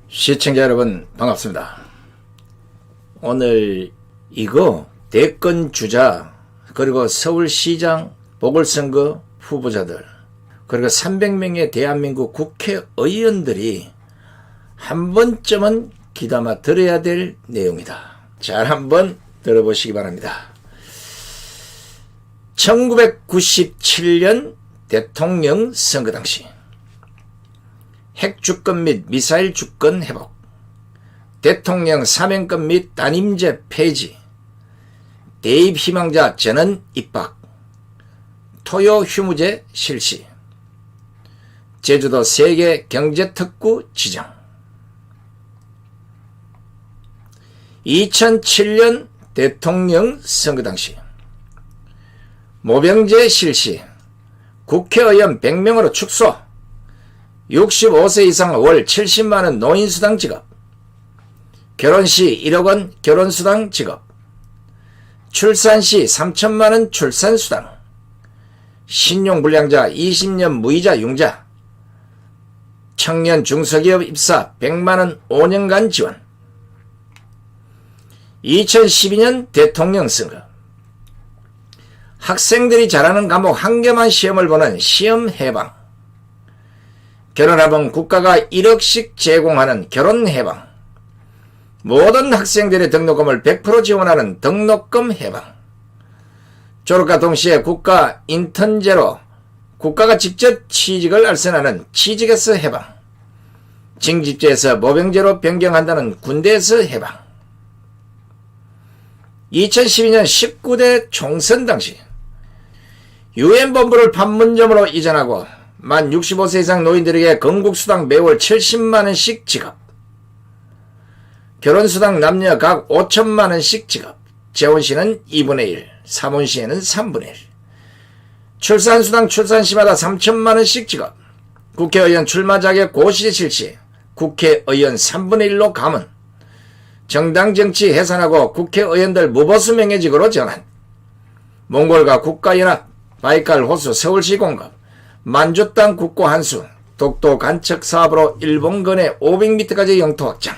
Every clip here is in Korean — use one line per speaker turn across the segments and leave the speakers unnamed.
시청자 여러분 반갑습니다. 오늘 이거 대권 주자 그리고 서울시장 보궐선거 후보자들 그리고 300명의 대한민국 국회의원들이 한 번쯤은 귀담아 들어야 될 내용이다. 잘 한번 들어보시기 바랍니다. 1997년 대통령 선거 당시 핵주권 및 미사일 주권 회복, 대통령 사면권 및 단임제 폐지, 대입 희망자 전원 입학, 토요 휴무제 실시, 제주도 세계 경제특구 지정, 2007년 대통령 선거 당시 모병제 실시, 국회의원 100명으로 축소, 65세 이상 월 70만원 노인수당 지급, 결혼시 1억원 결혼수당 지급, 출산시 3천만원 출산수당, 신용불량자 20년 무이자 융자, 청년 중소기업 입사 100만원 5년간 지원, 2012년 대통령 선거, 학생들이 잘하는 과목 한 개만 시험을 보는 시험 해방, 결혼하면 국가가 1억씩 제공하는 결혼 해방, 모든 학생들의 등록금을 100% 지원하는 등록금 해방, 졸업과 동시에 국가 인턴제로 국가가 직접 취직을 알선하는 취직에서 해방, 징집제에서 모병제로 변경한다는 군대에서 해방, 2012년 19대 총선 당시 유엔본부를 판문점으로 이전하고 만 65세 이상 노인들에게 건국수당 매월 70만원씩 지급, 결혼수당 남녀 각 5천만원씩 지급, 재혼시는 2분의 1, 사혼시에는 3분의 1, 출산수당 출산시마다 3천만원씩 지급, 국회의원 출마 자격 고시 실시, 국회의원 3분의 1로 감원, 정당정치 해산하고 국회의원들 무보수 명예직으로 전환, 몽골과 국가연합, 바이칼 호수 서울시 공급, 만주 땅 국고 한수, 독도 간척 사업으로 일본 건해 500m까지 영토 확장.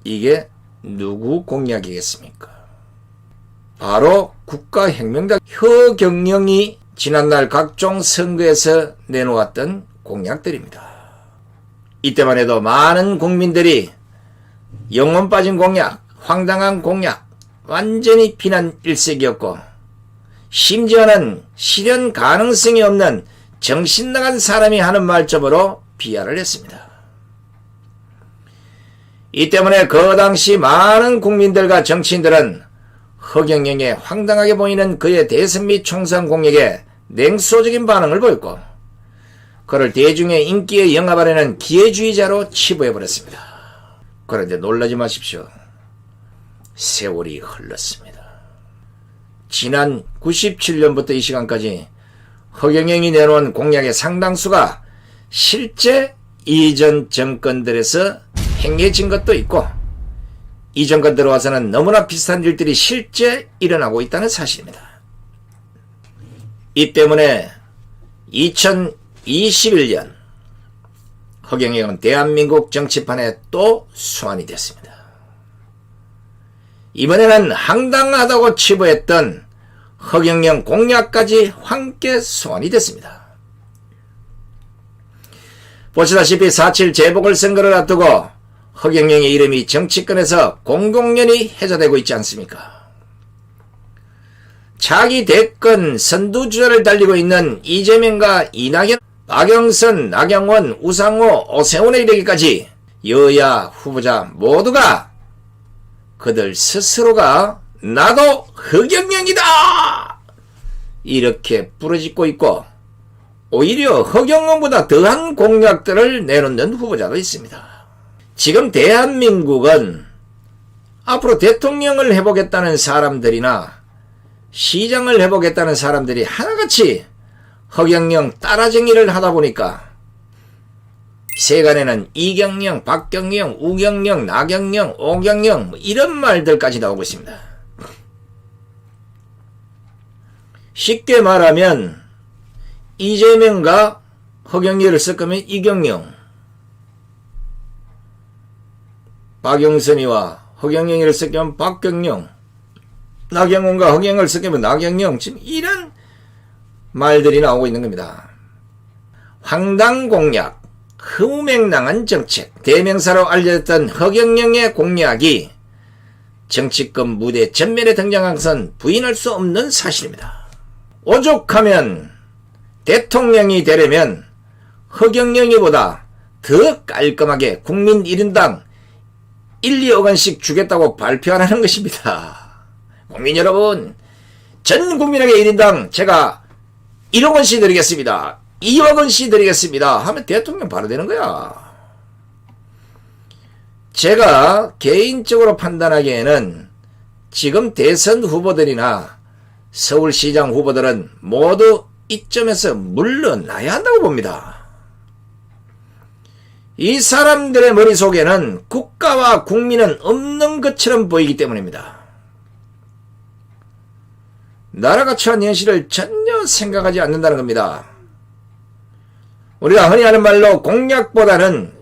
이게 누구 공약이겠습니까? 바로 국가혁명당 허경영이 지난날 각종 선거에서 내놓았던 공약들입니다. 이때만 해도 많은 국민들이 영혼 빠진 공약, 황당한 공약, 완전히 비난 일색이었고 심지어는 실현 가능성이 없는 정신나간 사람이 하는 말점으로 비하를 했습니다. 이 때문에 그 당시 많은 국민들과 정치인들은 허경영의 황당하게 보이는 그의 대선 및 총선 공약에 냉소적인 반응을 보였고 그를 대중의 인기에 영합하려는 기회주의자로 치부해버렸습니다. 그런데 놀라지 마십시오. 세월이 흘렀습니다. 지난 97년부터 이 시간까지 허경영이 내놓은 공약의 상당수가 실제 이전 정권들에서 행해진 것도 있고 이 정권 들어와서는 너무나 비슷한 일들이 실제 일어나고 있다는 사실입니다. 이 때문에 2021년 허경영은 대한민국 정치판에 또 소환이 됐습니다. 이번에는 황당하다고 치부했던 허경영 공약까지 함께 소환이 됐습니다. 보시다시피 4.7 재보궐선거를 앞두고 허경영의 이름이 정치권에서 공공연히 해자되고 있지 않습니까? 차기 대권 선두주자를 달리고 있는 이재명과 이낙연, 박영선, 나경원, 우상호, 오세훈에 이르기까지 여야 후보자 모두가 그들 스스로가 나도 허경영이다! 이렇게 부르짖고 있고 오히려 허경영보다 더한 공약들을 내놓는 후보자도 있습니다. 지금 대한민국은 앞으로 대통령을 해보겠다는 사람들이나 시장을 해보겠다는 사람들이 하나같이 허경영 따라쟁이를 하다 보니까 세간에는 이경영, 박경영, 우경영, 나경영, 오경영 이런 말들까지 나오고 있습니다. 쉽게 말하면 이재명과 허경영을 쓸 거면 이경영, 박영선이와 허경영을 쓸 거면 박경영, 나경원과 허경영을 쓸 거면 나경영, 지금 이런 말들이 나오고 있는 겁니다. 황당 공약, 허무맹랑한 정책, 대명사로 알려졌던 허경영의 공약이 정치권 무대 전면에 등장한 것은 부인할 수 없는 사실입니다. 오죽하면 대통령이 되려면 허경영이보다 더 깔끔하게 국민 1인당 1, 2억 원씩 주겠다고 발표하라는 것입니다. 국민 여러분, 전 국민에게 1인당 제가 1억 원씩 드리겠습니다. 2억 원씩 드리겠습니다. 하면 대통령 바로 되는 거야. 제가 개인적으로 판단하기에는 지금 대선 후보들이나 서울시장 후보들은 모두 이점에서 물러나야 한다고 봅니다. 이 사람들의 머릿속에는 국가와 국민은 없는 것처럼 보이기 때문입니다. 나라가 처한 현실을 전혀 생각하지 않는다는 겁니다. 우리가 흔히 하는 말로 공약보다는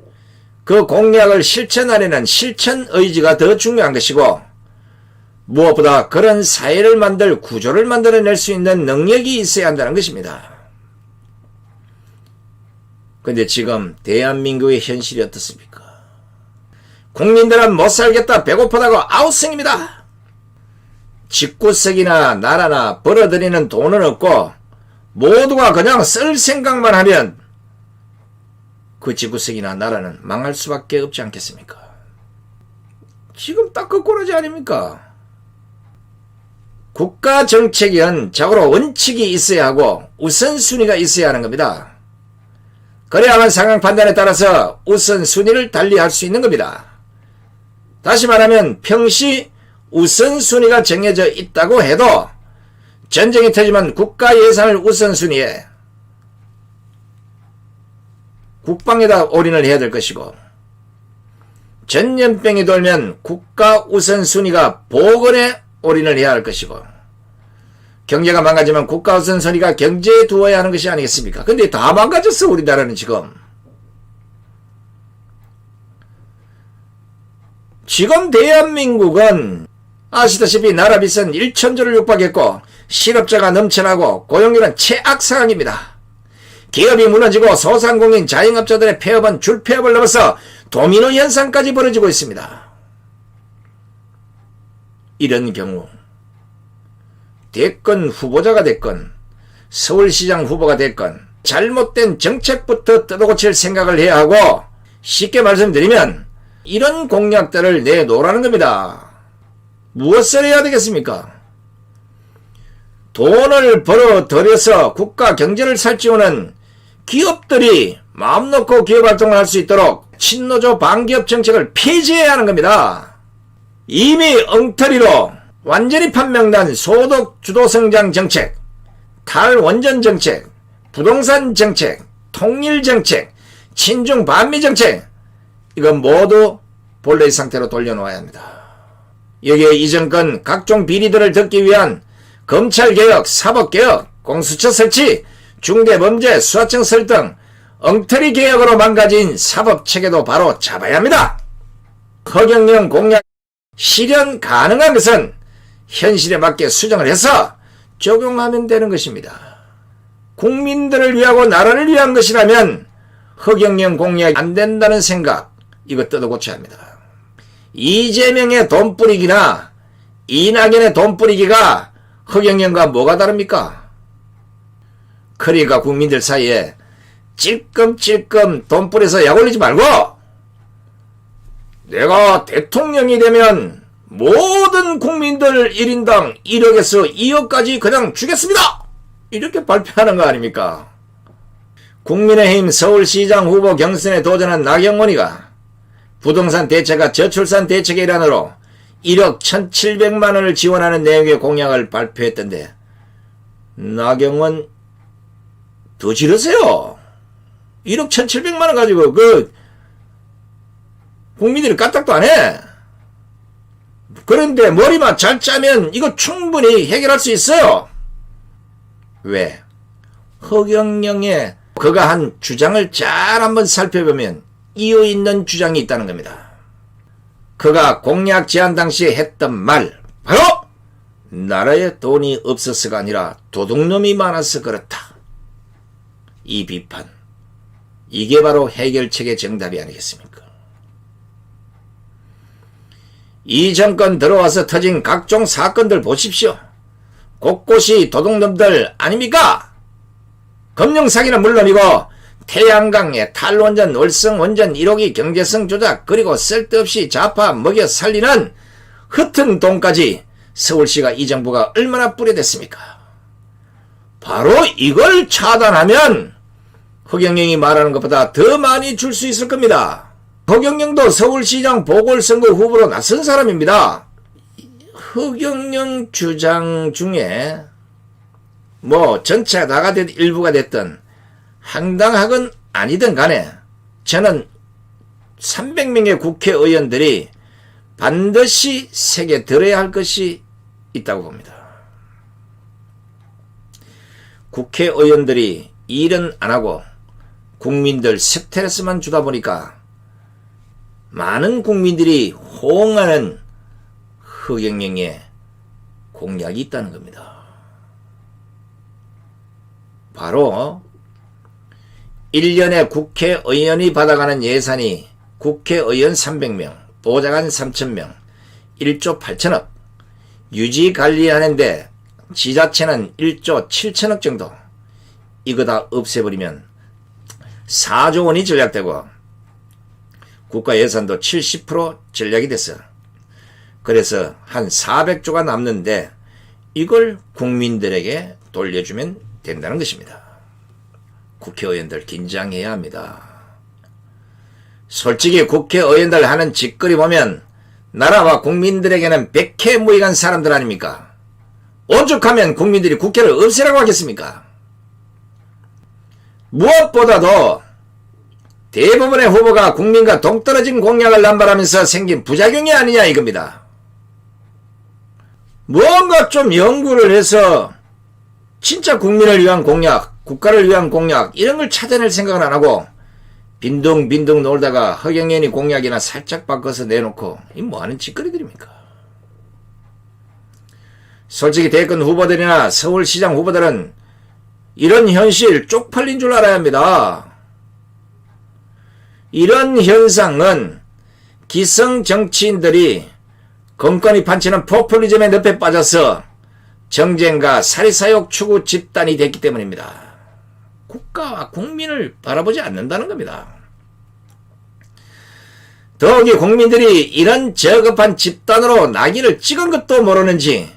그 공약을 실천하려는 실천 의지가 더 중요한 것이고, 무엇보다 그런 사회를 만들 구조를 만들어낼 수 있는 능력이 있어야 한다는 것입니다. 근데 지금 대한민국의 현실이 어떻습니까? 국민들은 못 살겠다, 배고프다고 아우성입니다. 집구석이나 나라나 벌어들이는 돈은 없고 모두가 그냥 쓸 생각만 하면 그 집구석이나 나라는 망할 수밖에 없지 않겠습니까? 지금 딱 그 꼴이지 아닙니까? 국가 정책은 자고로 원칙이 있어야 하고 우선순위가 있어야 하는 겁니다. 그래야만 상황 판단에 따라서 우선순위를 달리할 수 있는 겁니다. 다시 말하면 평시 우선순위가 정해져 있다고 해도 전쟁이 터지면 국가 예산을 우선순위에 국방에다 올인을 해야 될 것이고, 전염병이 돌면 국가 우선순위가 보건에 올인을 해야 할 것이고, 경제가 망가지면 국가 우선순위가 경제에 두어야 하는 것이 아니겠습니까? 근데 다 망가졌어, 우리나라는 지금. 지금 대한민국은 아시다시피 나라 빚은 1천조를 육박했고 실업자가 넘쳐나고 고용률은 최악 상황입니다. 기업이 무너지고 소상공인 자영업자들의 폐업은 줄폐업을 넘어서 도미노 현상까지 벌어지고 있습니다. 이런 경우 대권 후보자가 됐건 서울시장 후보가 됐건 잘못된 정책부터 뜯어고칠 생각을 해야 하고, 쉽게 말씀드리면 이런 공약들을 내놓으라는 겁니다. 무엇을 해야 되겠습니까? 돈을 벌어들여서 국가 경제를 살찌우는 기업들이 마음 놓고 기업활동을 할 수 있도록 친노조 반기업 정책을 폐지해야 하는 겁니다. 이미 엉터리로 완전히 판명난 소득 주도성장 정책, 탈원전 정책, 부동산 정책, 통일 정책, 친중 반미 정책, 이건 모두 본래의 상태로 돌려놓아야 합니다. 여기에 이 정권 각종 비리들을 덮기 위한 검찰개혁, 사법개혁, 공수처 설치, 중대범죄 수사청 설정, 엉터리 개혁으로 망가진 사법체계도 바로 잡아야 합니다. 허경영 공약 실현 가능한 것은 현실에 맞게 수정을 해서 적용하면 되는 것입니다. 국민들을 위하고 나라를 위한 것이라면 허경영 공약이 안 된다는 생각, 이거 뜯어고쳐야 합니다. 이재명의 돈 뿌리기나 이낙연의 돈 뿌리기가 허경영과 뭐가 다릅니까? 그러니까 국민들 사이에 찔끔찔끔 돈 뿌려서 약 올리지 말고, 내가 대통령이 되면 모든 국민들 1인당 1억에서 2억까지 그냥 주겠습니다! 이렇게 발표하는 거 아닙니까? 국민의힘 서울시장 후보 경선에 도전한 나경원이가 부동산 대책과 저출산 대책의 일환으로 1억 1,700만 원을 지원하는 내용의 공약을 발표했던데, 나경원 더 지르세요. 1억 1,700만 원 가지고 국민들이 까딱도 안 해. 그런데 머리만 잘 짜면 이거 충분히 해결할 수 있어요. 왜? 허경영의 그가 한 주장을 잘 한번 살펴보면 이유 있는 주장이 있다는 겁니다. 그가 공약 제안 당시에 했던 말, 바로 나라에 돈이 없어서가 아니라 도둑놈이 많아서 그렇다. 이 비판, 이게 바로 해결책의 정답이 아니겠습니까? 이 정권 들어와서 터진 각종 사건들 보십시오. 곳곳이 도둑놈들 아닙니까? 금융사기는 물론이고 태양광에 탈원전, 월성원전 1호기 경제성 조작, 그리고 쓸데없이 좌파 먹여 살리는 흩은 돈까지 서울시가 이 정부가 얼마나 뿌려댔습니까? 바로 이걸 차단하면 허경영이 말하는 것보다 더 많이 줄 수 있을 겁니다. 허경영도 서울시장 보궐선거 후보로 나선 사람입니다. 허경영 주장 중에 전체가 다가 됐든 일부가 됐든 황당하건 아니든 간에 저는 300명의 국회의원들이 반드시 새겨 들어야 할 것이 있다고 봅니다. 국회의원들이 일은 안 하고 국민들 스트레스만 주다 보니까 많은 국민들이 호응하는 허경영의 공약이 있다는 겁니다. 바로 1년에 국회의원이 받아가는 예산이 국회의원 300명, 보좌관 3,000명, 1조 8천억, 유지관리하는데 지자체는 1조 7천억 정도, 이거 다 없애버리면 4조 원이 전략되고 국가 예산도 70% 전략이 됐어. 그래서 한 400조가 남는데 이걸 국민들에게 돌려주면 된다는 것입니다. 국회의원들 긴장해야 합니다. 솔직히 국회의원들 하는 짓거리 보면 나라와 국민들에게는 백해무익한 사람들 아닙니까? 오죽하면 국민들이 국회를 없애라고 하겠습니까? 무엇보다도 대부분의 후보가 국민과 동떨어진 공약을 남발하면서 생긴 부작용이 아니냐 이겁니다. 무언가 좀 연구를 해서 진짜 국민을 위한 공약, 국가를 위한 공약 이런 걸 찾아낼 생각은 안 하고 빈둥빈둥 놀다가 허경영이 공약이나 살짝 바꿔서 내놓고 이 뭐하는 짓거리들입니까? 솔직히 대권 후보들이나 서울시장 후보들은 이런 현실 쪽팔린 줄 알아야 합니다. 이런 현상은 기성 정치인들이 건건이 판치는 포퓰리즘의 늪에 빠져서 정쟁과 사리사욕 추구 집단이 됐기 때문입니다. 국가와 국민을 바라보지 않는다는 겁니다. 더욱이 국민들이 이런 저급한 집단으로 낙인을 찍은 것도 모르는지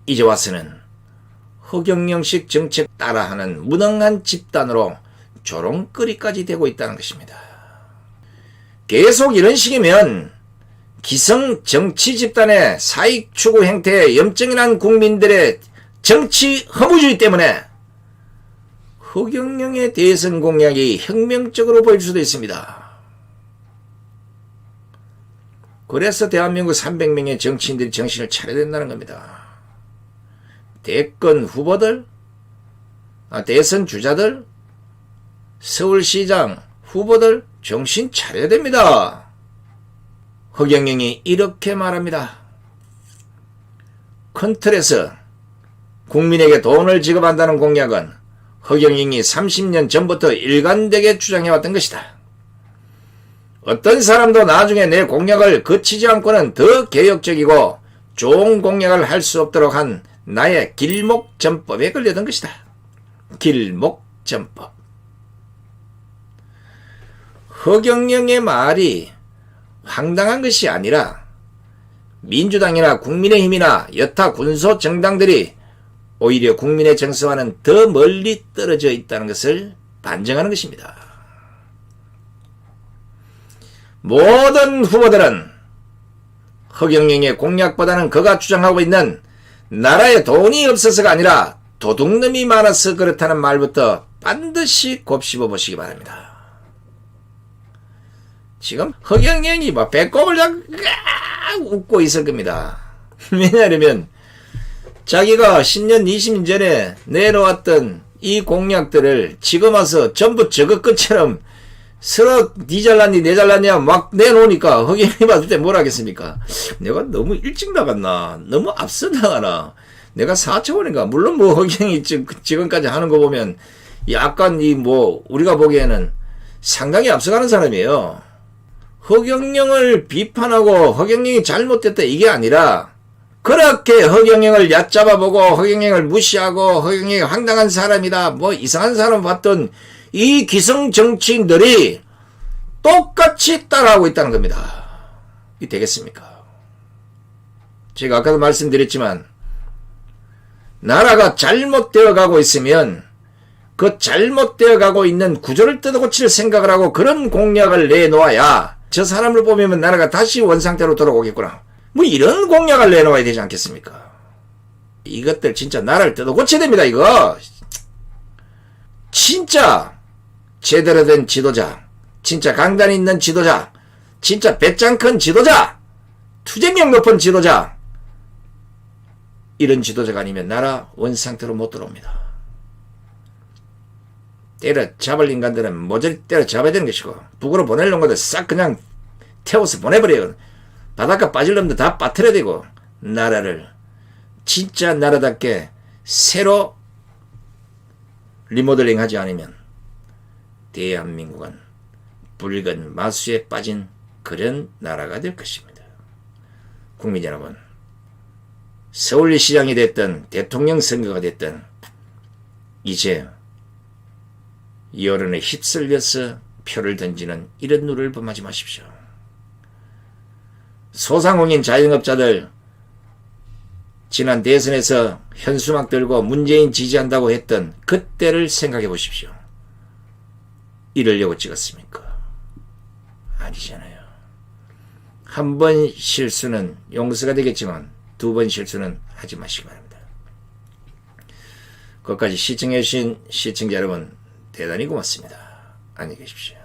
이제 와서는 허경영식 정책 따라하는 무능한 집단으로 조롱거리까지 되고 있다는 것입니다. 계속 이런 식이면 기성 정치 집단의 사익 추구 행태에 염증이 난 국민들의 정치 허무주의 때문에 허경영의 대선 공약이 혁명적으로 보일 수도 있습니다. 그래서 대한민국 300명의 정치인들이 정신을 차려야 된다는 겁니다. 대권 후보들, 대선 주자들, 서울시장 후보들 정신 차려야 됩니다. 허경영이 이렇게 말합니다. 큰 틀에서 국민에게 돈을 지급한다는 공약은 허경영이 30년 전부터 일관되게 주장해왔던 것이다. 어떤 사람도 나중에 내 공약을 거치지 않고는 더 개혁적이고 좋은 공약을 할 수 없도록 한 나의 길목전법에 걸려든 것이다. 길목전법. 허경영의 말이 황당한 것이 아니라 민주당이나 국민의힘이나 여타 군소정당들이 오히려 국민의 정서와는 더 멀리 떨어져 있다는 것을 반증하는 것입니다. 모든 후보들은 허경영의 공약보다는 그가 주장하고 있는 나라에 돈이 없어서가 아니라 도둑놈이 많아서 그렇다는 말부터 반드시 곱씹어 보시기 바랍니다. 지금 허경영이 배꼽을 웃고 있을 겁니다. 왜냐하면 자기가 10년 20년 전에 내놓았던 이 공약들을 지금 와서 전부 저것 것처럼 서로 니 잘났니 내 잘났냐 막 내놓으니까 허경영이 받을 때 뭘 하겠습니까? 내가 너무 일찍 나갔나? 너무 앞서 나가나? 내가 4차원인가? 물론 뭐 허경영이 지금까지 하는 거 보면 약간 우리가 보기에는 상당히 앞서가는 사람이에요. 허경영을 비판하고 허경영이 잘못됐다 이게 아니라 그렇게 허경영을 얕잡아보고 허경영을 무시하고 허경영이 황당한 사람이다 뭐 이상한 사람 봤던 이 기성 정치인들이 똑같이 따라하고 있다는 겁니다. 이게 되겠습니까? 제가 아까도 말씀드렸지만 나라가 잘못되어 가고 있으면 그 잘못되어 가고 있는 구조를 뜯어고칠 생각을 하고 그런 공약을 내놓아야 저 사람을 보면 나라가 다시 원상태로 돌아오겠구나. 뭐 이런 공약을 내놓아야 되지 않겠습니까? 이것들 진짜 나라를 뜯어고쳐야 됩니다. 이거 진짜 제대로 된 지도자, 진짜 강단 있는 지도자, 진짜 배짱 큰 지도자, 투쟁력 높은 지도자, 이런 지도자가 아니면 나라 원상태로 못 들어옵니다. 때려잡을 인간들은 모조리 때려잡아야 되는 것이고 북으로 보낼 놈들 싹 그냥 태워서 보내버려요. 바닷가 빠질 놈들 다 빠뜨려야 되고 나라를 진짜 나라답게 새로 리모델링 하지 않으면 대한민국은 붉은 마수에 빠진 그런 나라가 될 것입니다. 국민 여러분, 서울시장이 됐든 대통령 선거가 됐든 이제 여론에 휩쓸려서 표를 던지는 이런 누를 범하지 마십시오. 소상공인 자영업자들 지난 대선에서 현수막 들고 문재인 지지한다고 했던 그때를 생각해 보십시오. 이러려고 찍었습니까? 아니잖아요. 한 번 실수는 용서가 되겠지만 두 번 실수는 하지 마시기 바랍니다. 끝까지 시청해 주신 시청자 여러분 대단히 고맙습니다. 안녕히 계십시오.